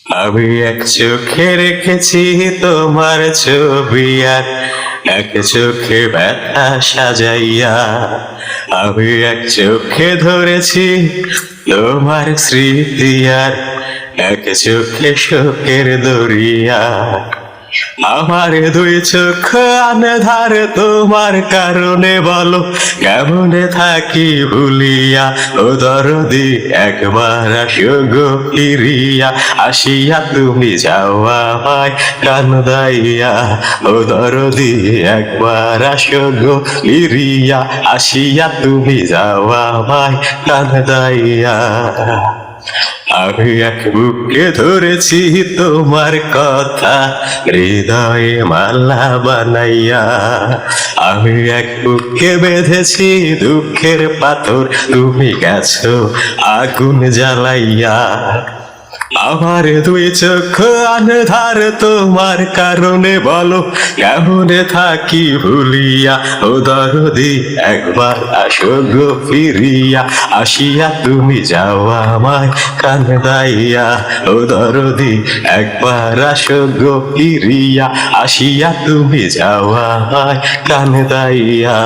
আমি এক চোখে রেখেছি তোমার ছবি আর এক চোখে ব্যথা সাজাইয়া। আমি এক চোখে ধরেছি তোমার স্মৃতি আর এক চোখে শোকের দরিয়া। আমার দুই চোখ আন্ধার তোমার কারণে, বলো কেমনে থাকি ভুলিয়া। ও দরদি একবার আসো গো ফিরিয়া, আসিয়া তুমি যাও আমায় কান্দাইয়া। ও দরদি একবার আসো গো ফিরিয়া, আসিয়া তুমি যাও আমায় কান্দাইয়া। আমি এক বুকে ধরেছি তোমার কথা, হৃদয়ে মালা বানাইয়া। আমি এক বুকে বেঁধেছি দুঃখের পাথর, তুমি গেছো আগুন জ্বালাইয়া। আমার দুই চোখ আন্ধার তোমার কারণে, বলো কেমনে থাকি ভুলিয়া। ও দরদি একবার আসো গো ফিরিয়া, আসিয়া তুমি যাও আমায় কান্দাইয়া। ও দরদি একবার আসো গো ফিরিয়া, আসিয়া তুমি যাও আমায় কান্দাইয়া।